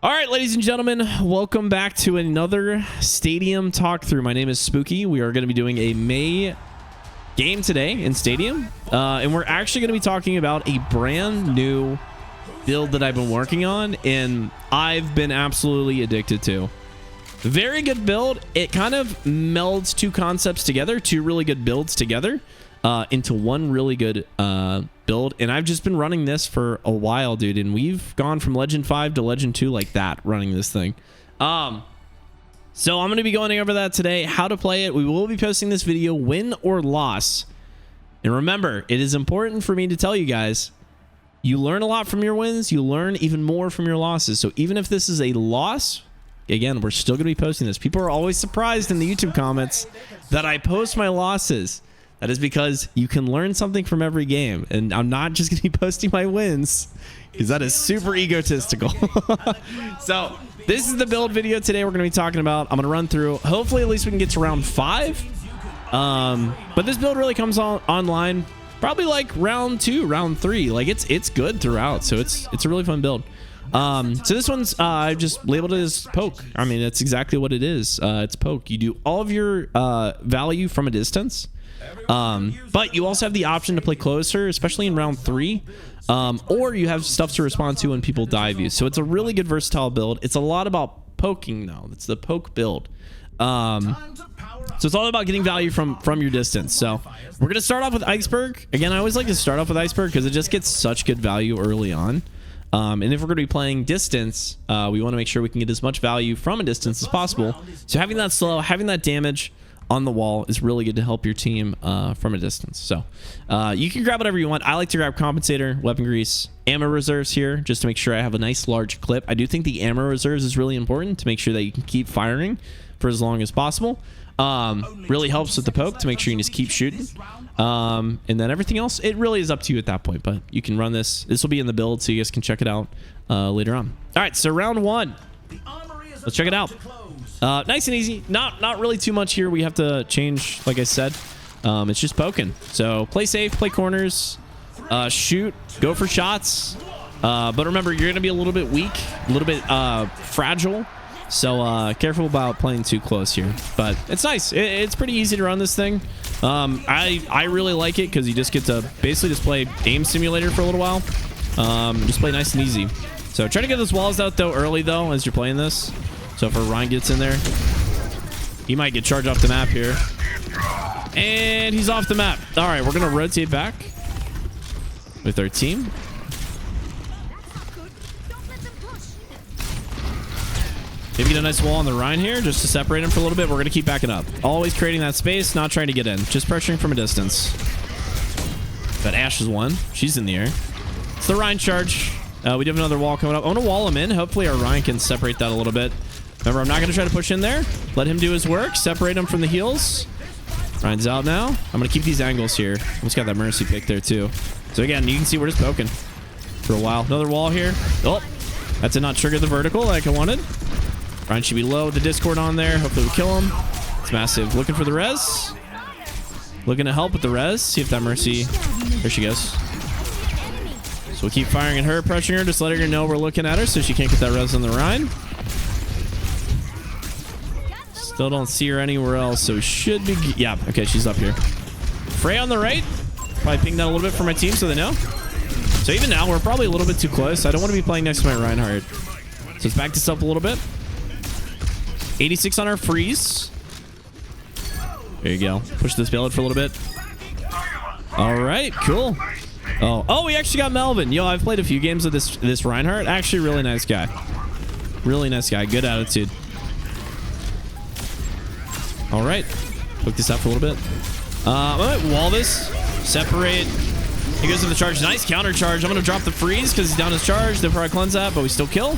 All right, ladies and gentlemen, welcome back to another Stadium talk through. My name is Spooky. We are going to be doing a Mei game today in Stadium, and we're actually going to be talking about a brand new build that I've been working on, and I've been absolutely addicted to. Very good build. It kind of melds two concepts together, two really good builds together, into one really good build. And I've just been running this for a while, dude, and we've gone from Legend 5 to Legend 2 like that, running this thing. So I'm going to be going over that today, how to play it. We will be posting this video, win or loss. And remember, it is important for me to tell you guys, you learn a lot from your wins, you learn even more from your losses. So even if this is a loss, again, we're still going to be posting this. People are always surprised in the YouTube comments that I post my losses. That is because you can learn something from every game. And I'm not just going to be posting my wins, because that is super egotistical. So this is the build video today we're going to be talking about. I'm going to run through. Hopefully, at least we can get to round 5. But this build really comes online probably like round 2, round 3. Like it's good throughout. So it's a really fun build. So this one's I just labeled it as poke. I mean, that's exactly what it is. It's poke. You do all of your value from a distance. But you also have the option to play closer, especially in round 3, or you have stuff to respond to when people dive you. So it's a really good versatile build. It's a lot about poking though. It's the poke build. So it's all about getting value from your distance. So we're going to start off with Iceberg. Again, I always like to start off with Iceberg because it just gets such good value early on. And if we're going to be playing distance, we want to make sure we can get as much value from a distance as possible. So having that slow, having that damage on the wall is really good to help your team from a distance. So you can grab whatever you want. I like to grab compensator, weapon grease, ammo reserves here, just to make sure I have a nice large clip. I do think the ammo reserves is really important to make sure that you can keep firing for as long as possible. Really helps with the poke to make sure you can just keep shooting. And then everything else, it really is up to you at that point, but you can run this. This will be in the build, so you guys can check it out later on. All right, so round 1. Let's check it out. Nice and easy. Not really too much here. We have to change, like I said. It's just poking. So play safe, play corners, shoot, go for shots. But remember, you're going to be a little bit weak, a little bit fragile. So careful about playing too close here. But it's nice. It's pretty easy to run this thing. I really like it because you just get to basically just play aim simulator for a little while. Just play nice and easy. So try to get those walls out though early though as you're playing this. So if Ryan gets in there, he might get charged off the map here. And he's off the map. All right, we're going to rotate back with our team. Maybe get a nice wall on the Rhine here just to separate him for a little bit. We're going to keep backing up. Always creating that space, not trying to get in. Just pressuring from a distance. But Ash is one. She's in the air. It's the Rhine charge. We do have another wall coming up. I want to wall him in. Hopefully our Rhine can separate that a little bit. Remember, I'm not going to try to push in there. Let him do his work. Separate him from the heals. Rhine's out now. I'm going to keep these angles here. Almost got that Mercy pick there too. So again, you can see we're just poking for a while. Another wall here. Oh, that did not trigger the vertical like I wanted. Ryan should be low with the Discord on there. Hopefully we kill him. It's massive. Looking for the res. Looking to help with the res. See if that Mercy... There she goes. So we'll keep firing at her, pressuring her, just letting her know we're looking at her so she can't get that res on the Rhine. Still don't see her anywhere else, so should be... Yeah, okay, she's up here. Frey on the right. Probably ping that a little bit for my team so they know. So even now, we're probably a little bit too close. I don't want to be playing next to my Reinhardt. So let's back this up a little bit. 86 on our freeze. There you go. Push this build for a little bit. All right, cool. Oh, we actually got Melvin. Yo, I've played a few games with this Reinhardt. Actually, really nice guy. Really nice guy. Good attitude. All right. Hook this up for a little bit. I might wall this. Separate. He goes to the charge. Nice counter charge. I'm going to drop the freeze because he's down his charge. They'll probably cleanse that, but we still kill.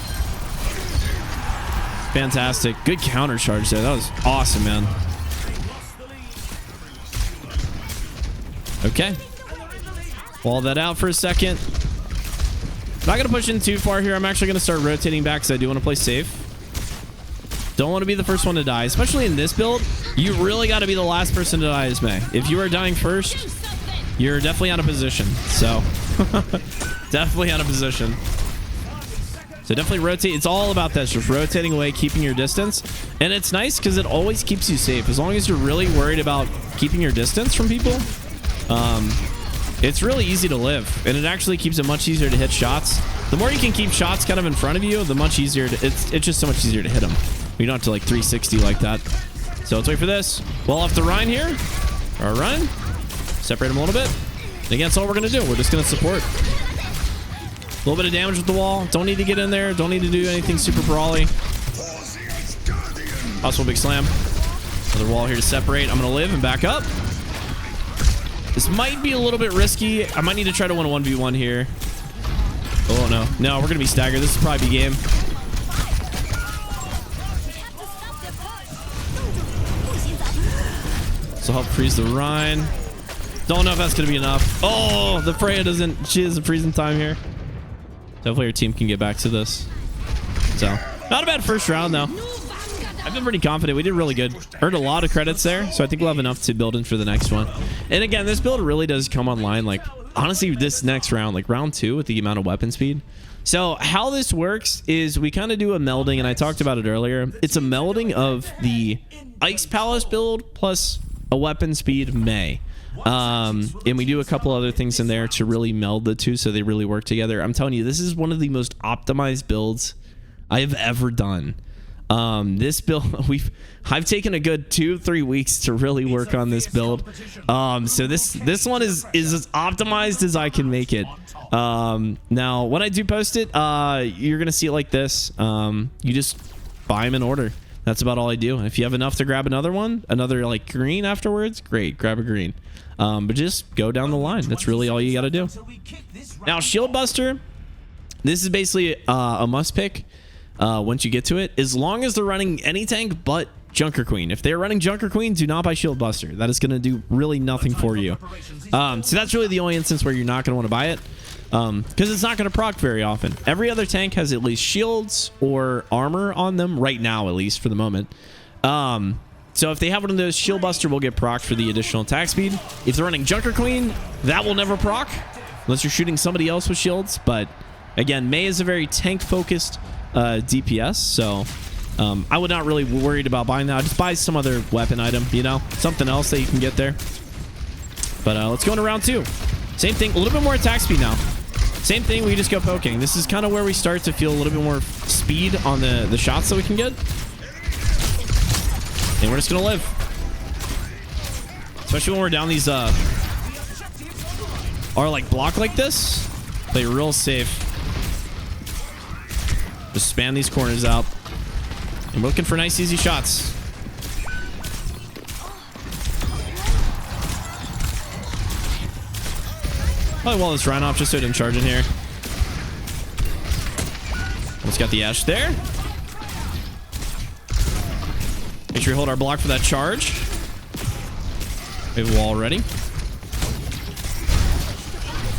Fantastic. Good counter charge there. That was awesome, man. Okay. Wall that out for a second. Not going to push in too far here. I'm actually going to start rotating back because I do want to play safe. Don't want to be the first one to die. Especially in this build, you really got to be the last person to die as Mei. If you are dying first, you're definitely out of position. So, definitely out of position. So definitely rotate. It's all about that, just rotating away, keeping your distance. And it's nice because it always keeps you safe. As long as you're really worried about keeping your distance from people, it's really easy to live. And it actually keeps it much easier to hit shots. The more you can keep shots kind of in front of you, the much easier it's just so much easier to hit them. You don't have to like 360 like that. So let's wait for this. Wall off the Rhine here. Our Rhine. Separate them a little bit. And again, that's all we're going to do. We're just going to support. A little bit of damage with the wall. Don't need to get in there. Don't need to do anything super brawly. Possible big slam. Another wall here to separate. I'm going to live and back up. This might be a little bit risky. I might need to try to win a 1v1 here. Oh, no. No, we're going to be staggered. This is probably game. So help freeze the Rhine. Don't know if that's going to be enough. Oh, the Freya doesn't. She has a freezing time here. Hopefully our team can get back to this. So, not a bad first round, though. I've been pretty confident. We did really good. Earned a lot of credits there, so I think we'll have enough to build in for the next one. And again, this build really does come online, like, honestly, this next round, like round 2 with the amount of weapon speed. So, how this works is we kind of do a melding, and I talked about it earlier. It's a melding of the Ice Palace build plus a weapon speed Mei. And we do a couple other things in there to really meld the two so they really work together. I'm telling you, this is one of the most optimized builds I have ever done. This build, I've taken a good 2-3 weeks to really work on this build. So this one is as optimized as I can make it. Now when I do post it, you're gonna see it like this. You just buy them in order. That's about all I do. And if you have enough to grab another one, another like green afterwards, great, grab a green. But just go down the line. That's really all you got to do. Now, Shield Buster, this is basically a must pick once you get to it, as long as they're running any tank but Junker Queen. If they're running Junker Queen, do not buy Shield Buster. That is going to do really nothing for you. So that's really the only instance where you're not going to want to buy it, because it's not going to proc very often. Every other tank has at least shields or armor on them right now, at least for the moment. So if they have one of those, Shield Buster will get proc for the additional attack speed. If they're running Junker Queen, that will never proc unless you're shooting somebody else with shields. But again, Mei is a very tank-focused DPS, so I would not really worried about buying that. Just buy some other weapon item, you know, something else that you can get there. But let's go into round 2. Same thing, a little bit more attack speed now. Same thing, we just go poking. This is kind of where we start to feel a little bit more speed on the shots that we can get. And we're just gonna live, especially when we're down these are like block like this. Play real safe. Just span these corners out. I'm looking for nice easy shots. Probably wall this Rhine off just so it didn't charge in here. Almost got the Ash there. Make sure we hold our block for that charge. We have a wall ready.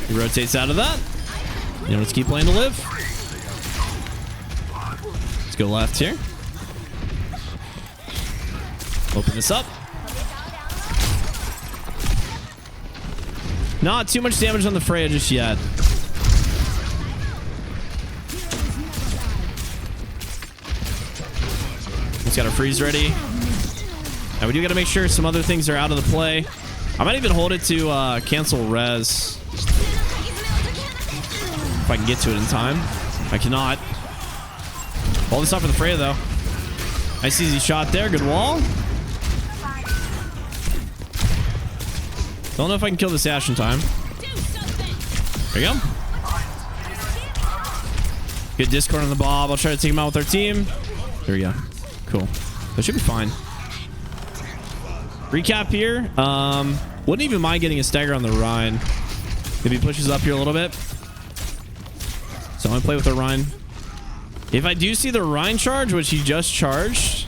He rotates out of that. You know, let's keep playing to live. Let's go left here. Open this up. Not too much damage on the Freya just yet. Let's got our freeze ready. Now we do got to make sure some other things are out of the play. I might even hold it to cancel res. If I can get to it in time. I cannot. Hold this up for the Freya though. Nice easy shot there. Good wall. Don't know if I can kill this Ash in time. There you go. Good Discord on the Bob. I'll try to take him out with our team. There we go. Cool. That should be fine. Recap here. Wouldn't even mind getting a stagger on the Rhine. Maybe he pushes up here a little bit. So I'm going to play with the Rhine. If I do see the Rhine charge, which he just charged,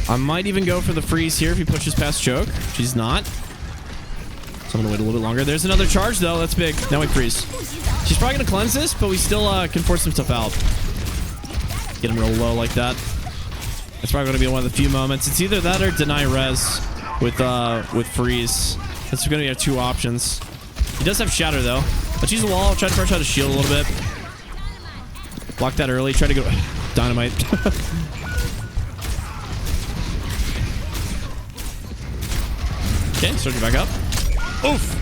I might even go for the freeze here if he pushes past choke. She's not. So I'm going to wait a little bit longer. There's another charge, though. That's big. Now we freeze. She's probably going to cleanse this, but we still can force some stuff out. Get him real low like that. That's probably going to be one of the few moments. It's either that or deny res with freeze. That's going to be our two options. He does have shatter, though. Let's use the wall. I'll try to push out his shield a little bit. Block that early. Try to go. Dynamite. Okay, start it back up. Oof.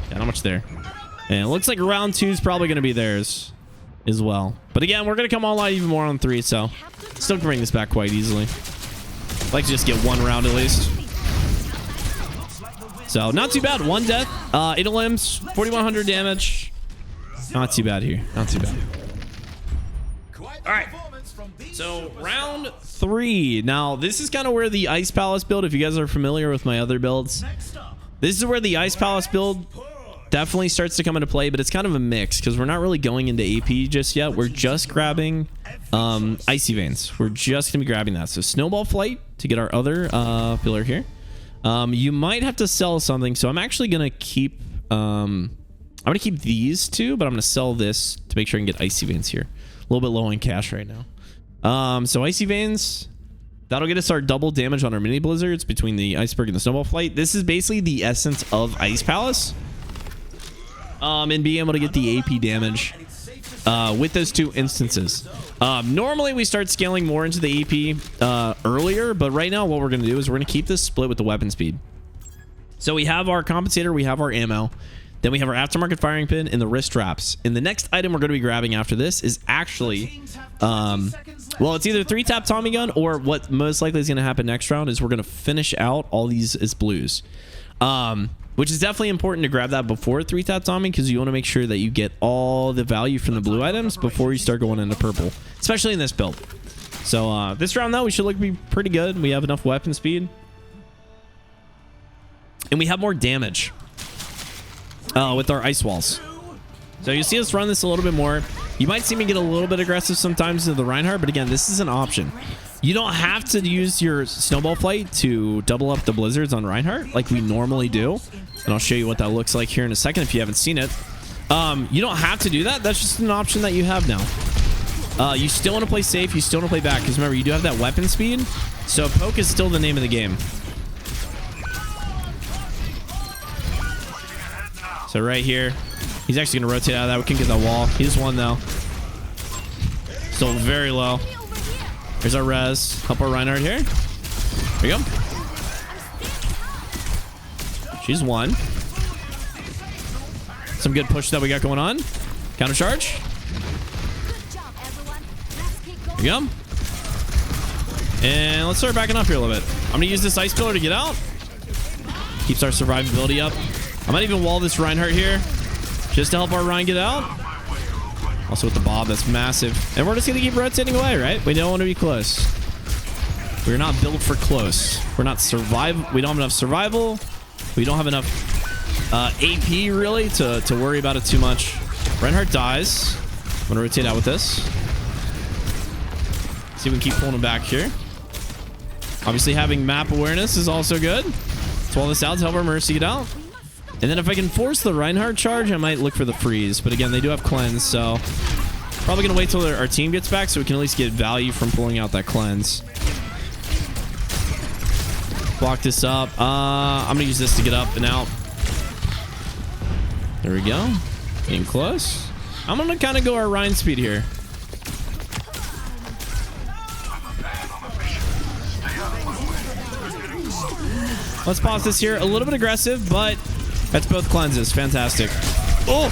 Yeah, not much there. And it looks like round 2 is probably going to be theirs as well. But again, we're going to come online even more on 3, so still can bring this back quite easily. I'd like to just get 1 round at least. So not too bad. 1 death, 8 limbs, 4,100 damage. Not too bad here. Not too bad. All right. So round 3. Now this is kind of where the Ice Palace build, if you guys are familiar with my other builds, this is where the Ice Palace build definitely starts to come into play, but it's kind of a mix because we're not really going into AP just yet. We're just grabbing Icy Veins. We're just gonna be grabbing that. So Snowball Flight to get our other pillar here. You might have to sell something, so I'm actually gonna keep I'm gonna keep these 2, but I'm gonna sell this to make sure I can get Icy Veins here. A little bit low on cash right now. So Icy Veins, that'll get us our double damage on our mini blizzards between the Iceberg and the Snowball Flight. This is basically the essence of Ice Palace. And being able to get the AP damage with those 2 instances. Normally we start scaling more into the AP earlier, but right now what we're going to do is we're going to keep this split with the weapon speed. So we have our compensator, we have our ammo, then we have our aftermarket firing pin and the wrist straps. And the next item we're going to be grabbing after this is actually, well, it's either 3-tap Tommy gun, or what most likely is going to happen next round is we're going to finish out all these as blues. Which is definitely important to grab that before 3-tap Tommy, because you want to make sure that you get all the value from the blue items before you start going into purple, especially in this build. So this round though, we should look be pretty good. We have enough weapon speed and we have more damage with our ice walls. So you see us run this a little bit more. You might see me get a little bit aggressive sometimes into the Reinhardt, but again, this is an option. You don't have to use your Snowball Flight to double up the blizzards on Reinhardt like we normally do. And I'll show you what that looks like here in a second if you haven't seen it. You don't have to do that. That's just an option that you have now. You still want to play safe. You still want to play back. Because remember, you do have that weapon speed. So poke is still the name of the game. So right here, he's actually going to rotate out of that. We can get that wall. He just won though. Still very low. Here's our res. Help our Reinhardt here. There we go. She's 1. Some good push that we got going on. Counter charge. There we go. And let's start backing up here a little bit. I'm going to use this ice pillar to get out. Keeps our survivability up. I might even wall this Reinhardt here just to help our Ryan get out. Also with the Bob, that's massive. And we're just going to keep rotating away, right? We don't want to be close. We're not built for close. We're not survive. We don't have enough survival. We don't have enough AP really to worry about it too much. Reinhardt dies. I'm going to rotate out with this. See if we can keep pulling him back here. Obviously having map awareness is also good. Let's wall this out to help our Mercy get out. And then if I can force the Reinhardt charge, I might look for the freeze. But again, they do have cleanse, so probably going to wait till our team gets back so we can at least get value from pulling out that cleanse. Block this up. I'm going to use this to get up and out. There we go. Getting close. I'm going to kind of go our Ryan speed here. Let's pause this here. A little bit aggressive, but that's both cleanses. Fantastic. Oh!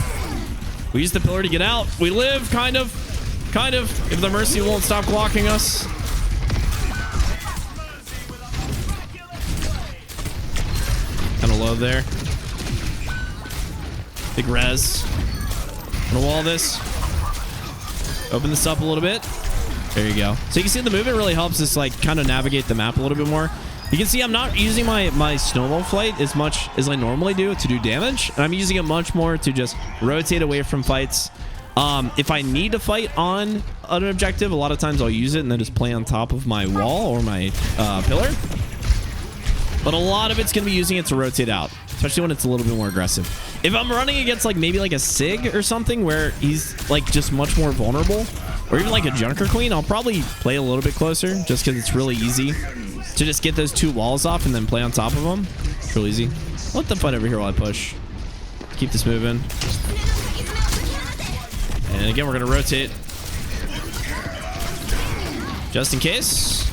We use the pillar to get out. We live, kind of. Kind of. If the Mercy won't stop blocking us. Kind of low there. Big res. I'm gonna wall this. Open this up a little bit. There you go. So you can see the movement really helps us like kind of navigate the map a little bit more. You can see I'm not using my Snowball Flight as much as I normally do to do damage. I'm using it much more to just rotate away from fights. If I need to fight on an objective, a lot of times I'll use it and then just play on top of my wall or my pillar. But a lot of it's going to be using it to rotate out, especially when it's a little bit more aggressive. If I'm running against like maybe like a Sig or something where he's like just much more vulnerable, or even like a Junker Queen, I'll probably play a little bit closer just because it's really easy to just get those 2 walls off and then play on top of them. It's real easy. I'll let them fight over here while I push. Keep this moving. And again, we're going to rotate Just in case.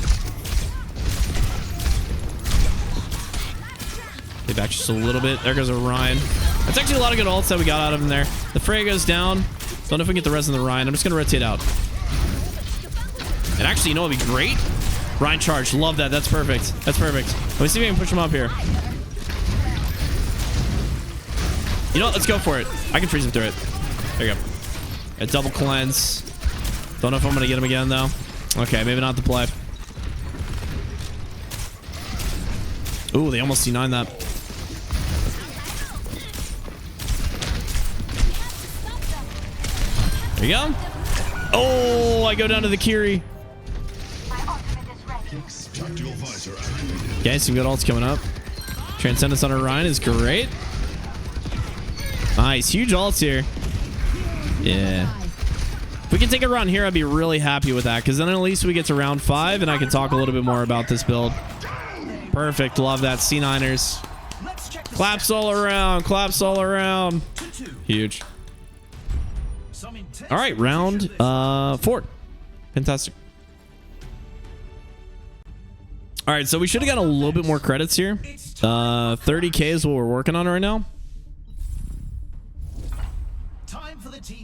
Okay, back just a little bit. There goes a Ryan. That's actually a lot of good ults that we got out of him there. The Freya goes down. Don't know if we can get the rest of the Ryan. I'm just going to rotate out. And actually, you know what would be great? Ryan charge. Love that. That's perfect. That's perfect. Let me see if I can push him up here. You know what? Let's go for it. I can freeze him through it. There you go. A double cleanse. Don't know if I'm going to get him again, though. Okay, maybe not the play. Ooh, they almost C9 that. There you go. Oh, I go down to the Kiri. Okay, some good ults coming up. Transcendence on Orion is great. Nice, huge ults here. Yeah. If we can take a run here, I'd be really happy with that, because then at least we get to round 5 and I can talk a little bit more about this build. Perfect. Love that. C9ers. Claps all around. Claps all around. Huge. All right, round 4. Fantastic. All right, so we should have got a little bit more credits here. 30K is what we're working on right now.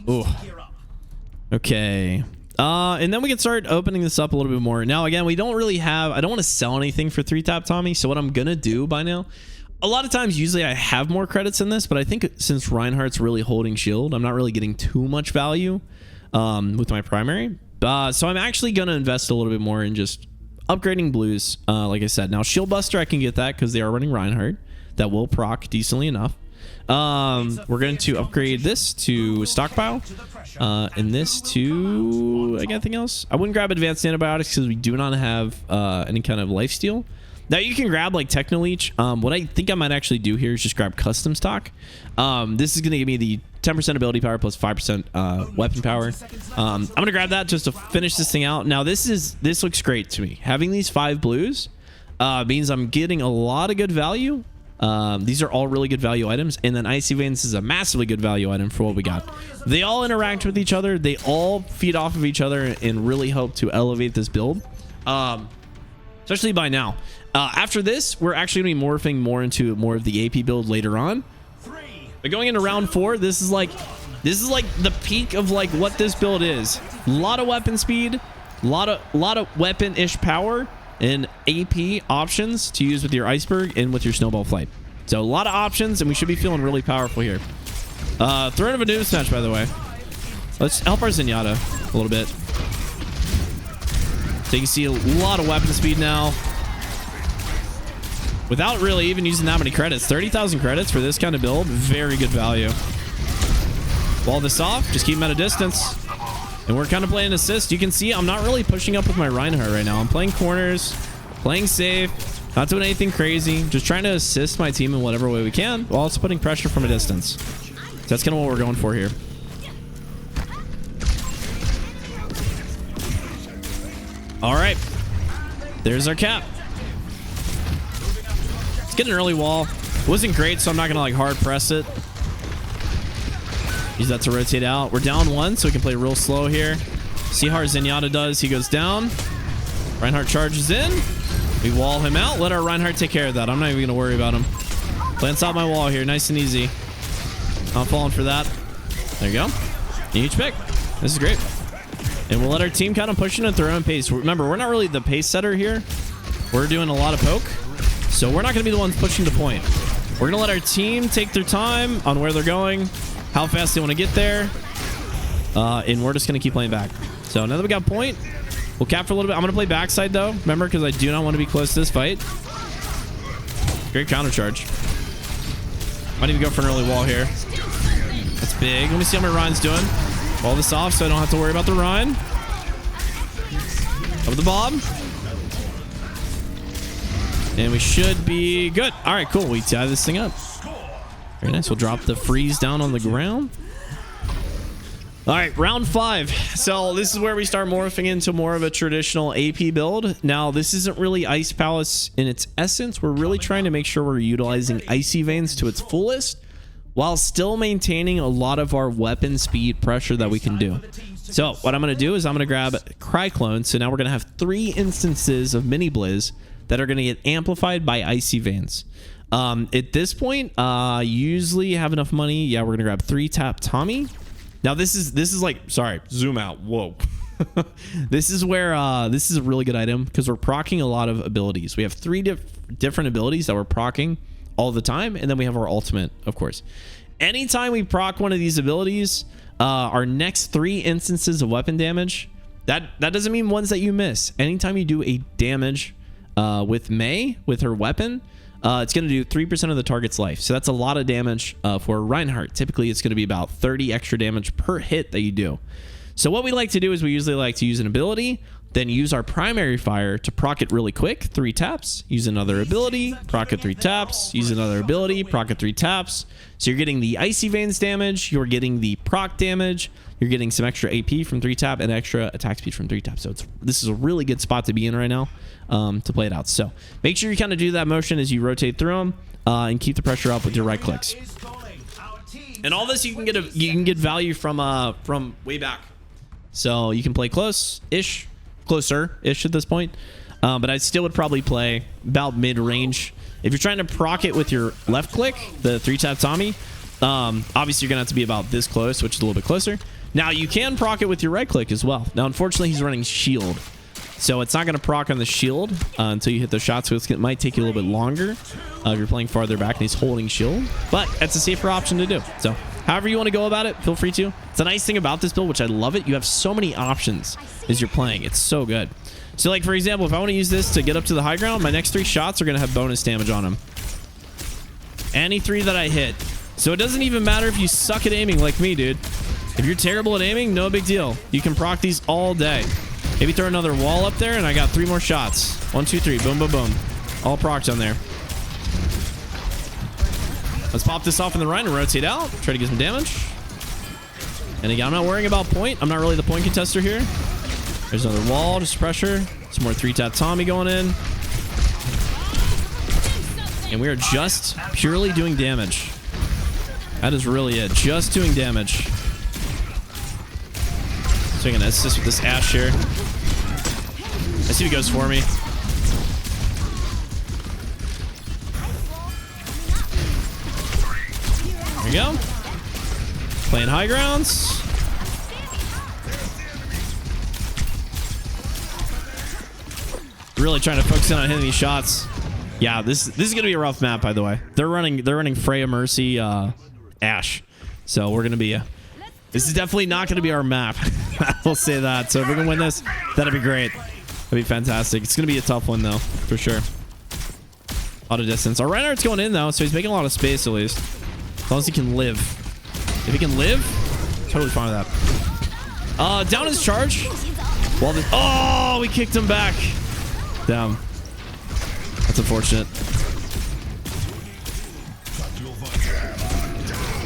Ooh. Okay. And then we can start opening this up a little bit more. Now, again, we don't really have... I don't want to sell anything for 3-tap Tommy. So what I'm going to do by now... A lot of times, usually I have more credits in this. But I think since Reinhardt's really holding shield, I'm not really getting too much value with my primary. So I'm actually going to invest a little bit more in just upgrading blues. Like I said. Now, Shield Buster, I can get that because they are running Reinhardt. That will proc decently enough. We're going to upgrade this to Stockpile. And this to anything else. I wouldn't grab Advanced Antibiotics because we do not have any kind of lifesteal. Now you can grab like Techno Leech. What I think I might actually do here is just grab Custom Stock. This is going to give me the 10% ability power plus 5% weapon power. I'm going to grab that just to finish this thing out. Now this looks great to me. Having these 5 blues means I'm getting a lot of good value. These are all really good value items, and then Icy Veins is a massively good value item for what we got. They all interact with each other. They all feed off of each other and really help to elevate this build, especially by now. After this, we're actually going to be morphing more into more of the AP build later on. But going into round 4, this is like the peak of like what this build is. A lot of weapon speed, a lot of weapon-ish power, and AP options to use with your Iceberg and with your Snowball Flight. So a lot of options, and we should be feeling really powerful here. Throne of a Doom Snatch, by the way. Let's help our Zenyatta a little bit. So you can see a lot of weapon speed now. Without really even using that many credits. 30,000 credits for this kind of build. Very good value. Wall this off. Just keep him at a distance. And we're kind of playing assist. You can see I'm not really pushing up with my Reinhardt right now. I'm playing corners, playing safe, not doing anything crazy. Just trying to assist my team in whatever way we can, while also putting pressure from a distance. So that's kind of what we're going for here. All right. There's our cap. Let's get an early wall. It wasn't great, so I'm not going to like hard press it. Use that to rotate out. We're down 1, so we can play real slow here. See how our Zenyatta does. He goes down. Reinhardt charges in. We wall him out. Let our Reinhardt take care of that. I'm not even going to worry about him. Plants out my wall here. Nice and easy. Not falling for that. There you go. Huge pick. This is great. And we'll let our team kind of push in at their own pace. Remember, we're not really the pace setter here. We're doing a lot of poke. So we're not going to be the ones pushing the point. We're going to let our team take their time on where they're going, how fast they want to get there, and we're just going to keep playing back. So now that we got point, we'll cap for a little bit. I'm going to play backside, though. Remember, because I do not want to be close to this fight. Great counter charge. Might even go for an early wall here. That's big. Let me see how my Ryan's doing. Wall this off so I don't have to worry about the Ryan. Over the Bob. And we should be good. All right, cool. We tie this thing up. Very nice. We'll drop the freeze down on the ground. All right, round 5. So this is where we start morphing into more of a traditional AP build. Now, this isn't really Ice Palace in its essence. We're really trying to make sure we're utilizing Icy Veins to its fullest while still maintaining a lot of our weapon speed pressure that we can do. So what I'm going to do is I'm going to grab Cry Clone. So now we're going to have 3 instances of Mini Blizz that are going to get amplified by Icy Veins. At this point, usually have enough money. Yeah, we're going to grab 3 tap Tommy. Now this is like, sorry, zoom out. Whoa. This is where this is a really good item because we're proccing a lot of abilities. We have 3 different abilities that we're proccing all the time, and then we have our ultimate, of course. Anytime we proc one of these abilities, our next 3 instances of weapon damage, that doesn't mean ones that you miss. Anytime you do a damage with Mei, with her weapon, it's going to do 3% of the target's life. So that's a lot of damage for Reinhardt. Typically, it's going to be about 30 extra damage per hit that you do. So what we like to do is we usually like to use an ability, then use our primary fire to proc it really quick, 3 taps, use another ability, proc it 3 taps, use another ability, proc it 3 taps. So you're getting the Icy Veins damage, you're getting the proc damage, you're getting some extra AP from 3 tap and extra attack speed from 3 tap. So this is a really good spot to be in right now to play it out. So make sure you kind of do that motion as you rotate through them and keep the pressure up with your right clicks. And all this you can get value from way back. So you can play closer-ish at this point. But I still would probably play about mid-range. If you're trying to proc it with your left click, the 3-tap Tommy, obviously you're going to have to be about this close, which is a little bit closer. Now, you can proc it with your right click as well. Now, unfortunately, he's running shield. So it's not going to proc on the shield until you hit the shot. So it might take you a little bit longer if you're playing farther back and he's holding shield. But that's a safer option to do. So however you want to go about it, feel free to. It's a nice thing about this build, which I love it. You have so many options as you're playing. It's so good. So like, for example, if I want to use this to get up to the high ground, my next 3 shots are going to have bonus damage on them. Any 3 that I hit. So it doesn't even matter if you suck at aiming like me, dude. If you're terrible at aiming, no big deal. You can proc these all day. Maybe throw another wall up there, and I got 3 more shots. 1, 2, 3. Boom, boom, boom. All procs on there. Let's pop this off in the right and rotate out. Try to get some damage. And again, I'm not worrying about point. I'm not really the point contester here. There's another wall, just pressure. Some more 3-tap Tommy going in. And we are just purely doing damage. That is really it. Just doing damage. So I'm going to assist with this Ashe here. Let's see if he goes for me. There we go. Playing high grounds. Really trying to focus in on hitting these shots. Yeah, this is gonna be a rough map, by the way. They're running Freya Mercy Ashe. So we're gonna be this is definitely not gonna be our map. I'll say that. So if we can win this, that'd be great. That'd be fantastic. It's gonna be a tough one though, for sure. A lot of distance. Our Reinhardt's going in though, so he's making a lot of space at least. As long as he can live. If he can live, totally fine with that. Down his charge. Well, oh, we kicked him back. Damn. That's unfortunate.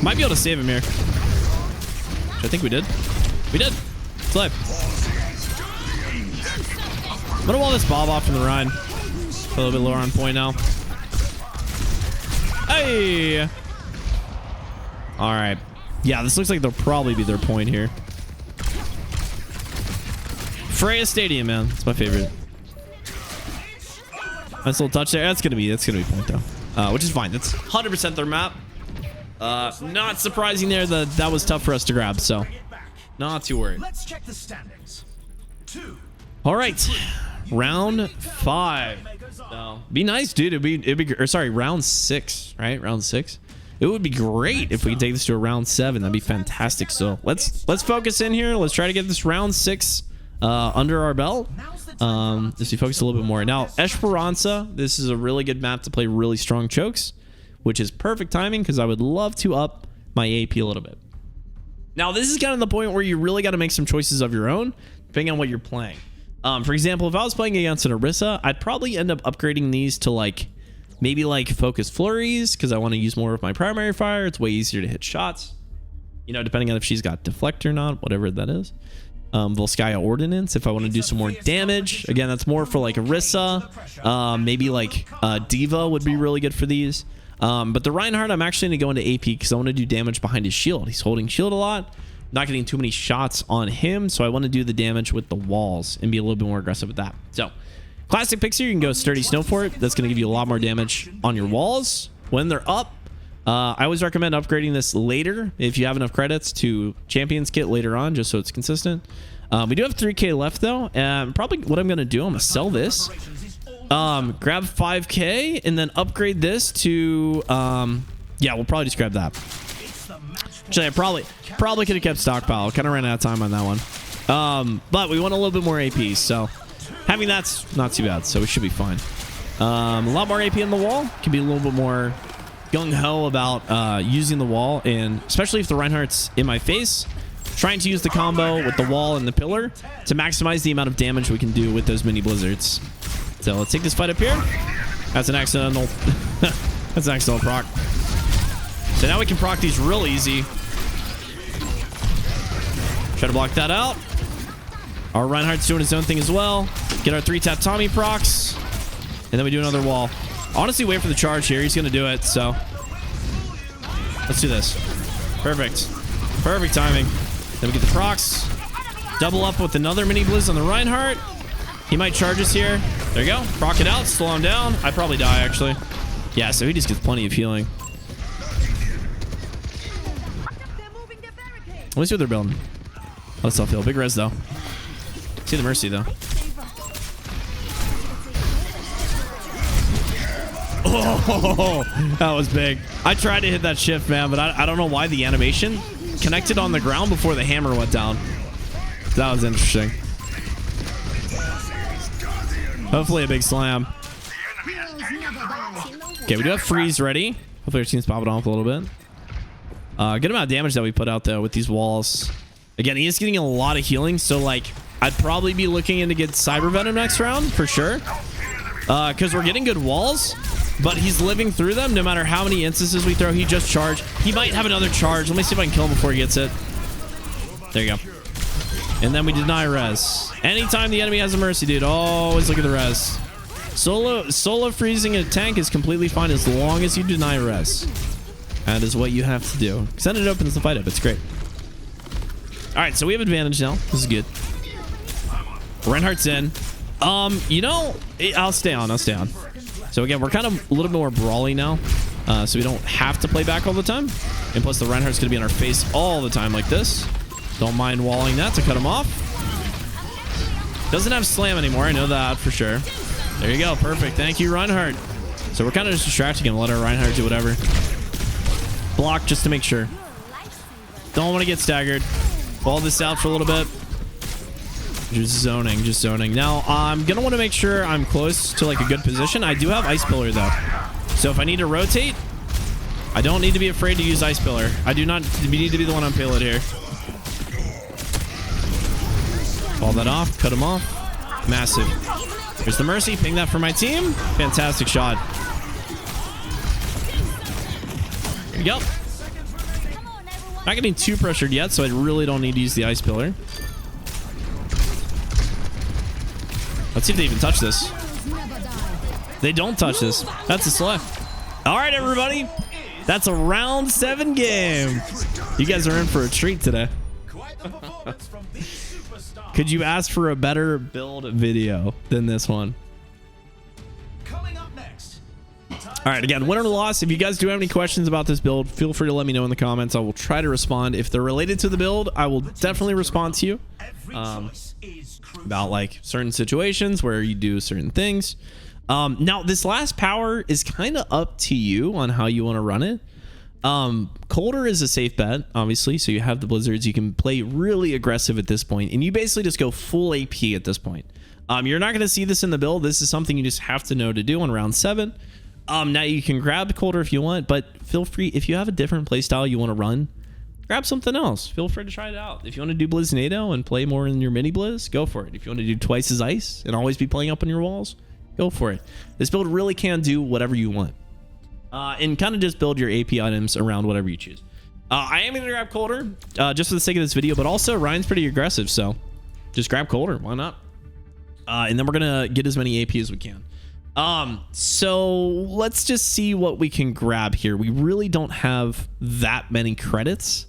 Might be able to save him here. Which I think we did. We did. It's live. I'm gonna wall this Bob off from the Rhine. A little bit lower on point now. Hey! Alright. Yeah, this looks like they'll probably be their point here. Freya Stadium, man. It's my favorite. Nice little touch there. That's gonna be point though. Which is fine. That's 100% their map. Not surprising there that was tough for us to grab, so not too worried. Let's check the standings. All right, round 5. So, be nice, dude. It'd be or sorry, round 6, right? Round 6. It would be great if we could take this to a round 7. That'd be fantastic. So let's focus in here. Let's try to get this round 6 under our belt. Just to focus a little bit more. Now, Esperanza, this is a really good map to play really strong chokes, which is perfect timing because I would love to up my AP a little bit. Now, this is kind of the point where you really got to make some choices of your own, depending on what you're playing. For example, if I was playing against an Orisa, I'd probably end up upgrading these to like maybe like focus flurries because I want to use more of my primary fire. It's way easier to hit shots, you know, depending on if she's got deflect or not, whatever that is. Volskaya Ordnance if I want to do some more damage. Again, that's more for like Orisa. Maybe like Diva would be really good for these. But the Reinhardt, I'm actually going to go into AP because I want to do damage behind his shield. He's holding shield a lot, not getting too many shots on him, so I want to do the damage with the walls and be a little bit more aggressive with that. So classic picks here, you can go Sturdy Snow Fort. That's going to give you a lot more damage on your walls when they're up. I always recommend upgrading this later if you have enough credits to Champions Kit later on, just so it's consistent. We do have 3K left though, and probably what I'm going to do, I'm going to sell this, grab 5K, and then upgrade this to yeah, we'll probably just grab that. Actually, I probably could have kept stockpile. Kind of ran out of time on that one. But we want a little bit more AP, so having that's not too bad, so we should be fine. A lot more AP in the wall. Can be a little bit more gung-ho about using the wall, and especially if the Reinhardt's in my face, trying to use the combo with the wall and the pillar to maximize the amount of damage we can do with those mini blizzards. So let's take this fight up here. That's an accidental that's an accidental proc. So now we can proc these real easy. Try to block that out. Our Reinhardt's doing his own thing as well. Get our 3-tap Tommy procs, and then we do another wall. Honestly, wait for the charge here. He's going to do it, so let's do this. Perfect. Perfect timing. Then we get the procs. Double up with another mini blizz on the Reinhardt. He might charge us here. There you go. Proc it out. Slow him down. I'd probably die, actually. Yeah, so he just gets plenty of healing. Let me see what they're building. Let's self-heal. Big res, though. See the Mercy, though. Oh, that was big. I tried to hit that shift, man, but I don't know why the animation connected on the ground before the hammer went down. That was interesting. Hopefully a big slam. Okay, we do have freeze ready. Hopefully our team's popping off a little bit. Good amount of damage that we put out, though, with these walls. Again, he is getting a lot of healing, so, like, I'd probably be looking in to get Cyber Venom next round, for sure. Because we're getting good walls, but he's living through them no matter how many instances we throw. He just charged. He might have another charge. Let me see if I can kill him before he gets it. There you go. And then we deny res. Anytime the enemy has a Mercy, dude, always look at the res. Solo freezing a tank is completely fine as long as you deny res. That is what you have to do. Because then it opens the fight up. It's great. All right, so we have advantage now. This is good. Reinhardt's in. You know, I'll stay on. So again, we're kind of a little bit more brawly now, so we don't have to play back all the time. And plus, the Reinhardt's going to be in our face all the time like this. Don't mind walling that to cut him off. Doesn't have slam anymore. I know that for sure. There you go. Perfect. Thank you, Reinhardt. So we're kind of just distracting him. Let our Reinhardt do whatever. Block just to make sure. Don't want to get staggered. Ball this out for a little bit. Just zoning. Now, I'm going to want to make sure I'm close to, like, a good position. I do have Ice Pillar, though. So if I need to rotate, I don't need to be afraid to use Ice Pillar. I do not need to be the one on payload here. Ball that off. Cut him off. Massive. Here's the Mercy. Ping that for my team. Fantastic shot. There you go. Not getting too pressured yet, so I really don't need to use the Ice Pillar. Let's see if they even touch this. They don't touch this. That's a select. All right, everybody. That's a round 7 game. You guys are in for a treat today. Could you ask for a better build video than this one? All right, again, win or loss. If you guys do have any questions about this build, feel free to let me know in the comments. I will try to respond. If they're related to the build, I will definitely respond to you about, like, certain situations where you do certain things. Now, this last power is kind of up to you on how you want to run it. Colder is a safe bet, obviously, so you have the blizzards. You can play really aggressive at this point, and you basically just go full AP at this point. You're not going to see this in the build. This is something you just have to know to do on round 7. Now you can grab Colder if you want, but feel free, if you have a different playstyle you want to run, grab something else. Feel free to try it out. If you want to do Bliznado and play more in your mini Blizz, go for it. If you want to do twice as ice and always be playing up on your walls, go for it. This build really can do whatever you want. And kind of just build your AP items around whatever you choose. I am going to grab Colder just for the sake of this video, but also Ryan's pretty aggressive, so just grab Colder. Why not? And then we're going to get as many AP as we can. So let's just see what we can grab here. We really don't have that many credits.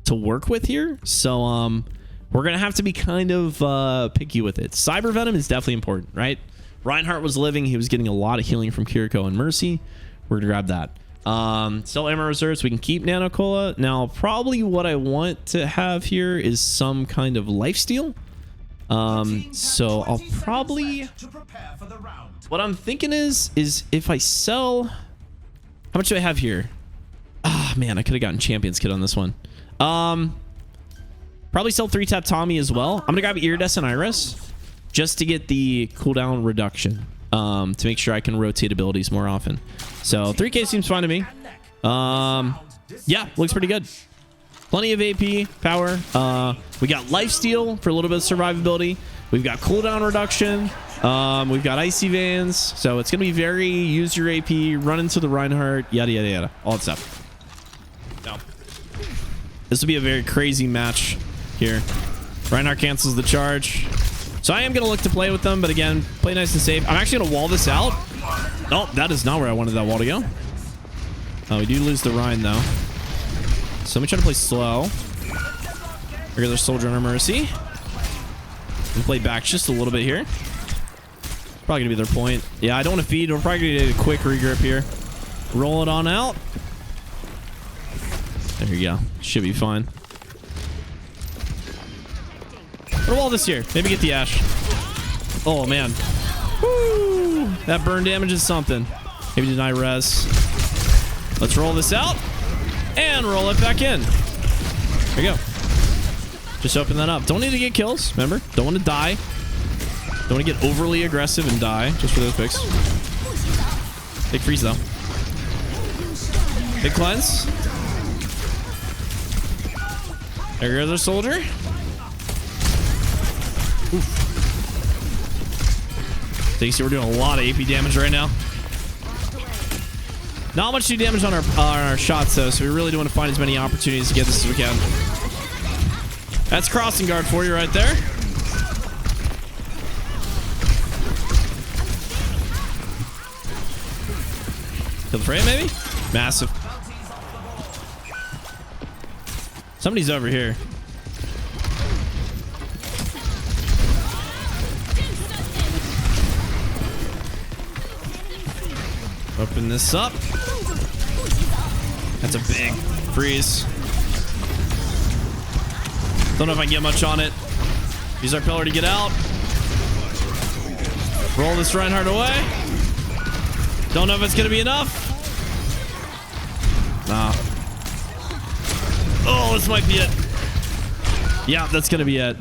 to work with here. So we're going to have to be kind of picky with it. Cyber Venom is definitely important, right? Reinhardt was living. He was getting a lot of healing from Kiriko and Mercy. We're going to grab that. Sell ammo reserves. We can keep Nano Cola. Now, probably what I want to have here is some kind of lifesteal. So I'll probably... What I'm thinking is if I sell... How much do I have here? Ah, man, I could have gotten Champions Kit on this one. Probably sell 3-tap Tommy as well. I'm going to grab Iridescent Iris just to get the cooldown reduction. To make sure I can rotate abilities more often. So 3k seems fine to me. Yeah, looks pretty good. Plenty of AP power. We got lifesteal for a little bit of survivability. We've got cooldown reduction. We've got icy vans. So it's gonna be very use your AP, run into the Reinhardt, yada yada yada, all that stuff. No. This will be a very crazy match here. Reinhardt cancels the charge. So I am going to look to play with them, but again, play nice and safe. I'm actually going to wall this out. Oh, that is not where I wanted that wall to go. Oh, we do lose the Rhine, though. So let me try to play slow. Regular Soldier on our Mercy. And play back just a little bit here. Probably going to be their point. Yeah, I don't want to feed. We're probably going to get a quick regrip here. Roll it on out. There you go. Should be fine. Put a wall this year. Maybe get the Ash. Oh, man. Woo! That burn damage is something. Maybe deny res. Let's roll this out. And roll it back in. There you go. Just open that up. Don't need to get kills. Remember? Don't want to die. Don't want to get overly aggressive and die. Just for those picks. Big freeze, though. Big cleanse. There goes our soldier. So you see we're doing a lot of AP damage right now. Not much new damage on our shots though, so we really do want to find as many opportunities to get this as we can. That's crossing guard for you right there. Kill the frame maybe? Massive. Somebody's over here. Open this up. That's a big freeze. Don't know if I can get much on it. Use our pillar to get out. Roll this Reinhardt away. Don't know if it's going to be enough. Nah. Oh, this might be it. Yeah, that's going to be it.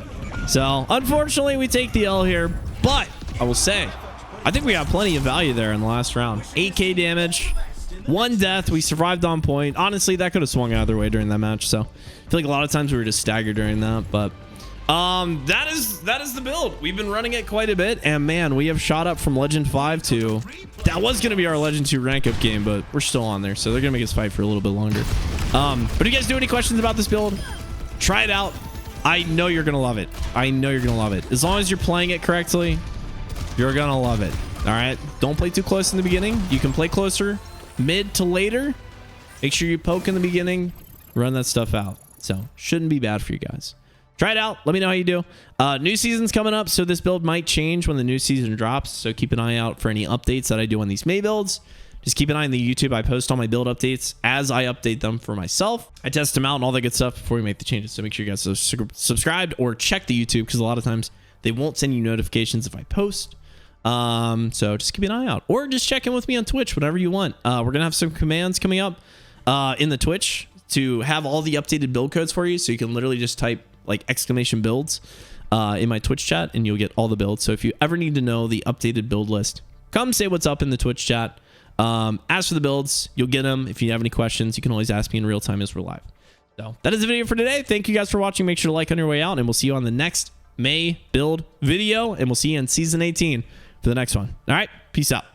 So, unfortunately, we take the L here. But, I will say, I think we got plenty of value there in the last round. 8k damage, 1 death. We survived on point. Honestly, that could have swung either way during that match. So I feel like a lot of times we were just staggered during that. But that is the build. We've been running it quite a bit. And man, we have shot up from Legend 5 to... That was going to be our Legend 2 rank up game, but we're still on there. So they're going to make us fight for a little bit longer. But if you guys do any questions about this build, try it out. I know you're going to love it. I know you're going to love it. As long as you're playing it correctly, you're gonna love it. All right, don't play too close in the beginning. You can play closer mid to later. Make sure you poke in the beginning, run that stuff out. So shouldn't be bad for you guys. Try it out, let me know how you do. New season's coming up, so this build might change when the new season drops, so keep an eye out for any updates that I do on these Mei builds. Just keep an eye on the YouTube. I post all my build updates as I update them for myself. I test them out and all that good stuff before we make the changes, so make sure you guys are subscribed or check the YouTube, because a lot of times they won't send you notifications if I post. So just keep an eye out, or just check in with me on Twitch, whatever you want. We're gonna have some commands coming up in the Twitch to have all the updated build codes for you, so you can literally just type like exclamation builds in my Twitch chat and you'll get all the builds. So if you ever need to know the updated build list, come say what's up in the Twitch chat. As for the builds, you'll get them. If you have any questions, you can always ask me in real time as we're live. So that is the video for today. Thank you guys for watching. Make sure to like on your way out, and we'll see you on the next Mei build video, and we'll see you in season 18 for the next one. All right, peace out.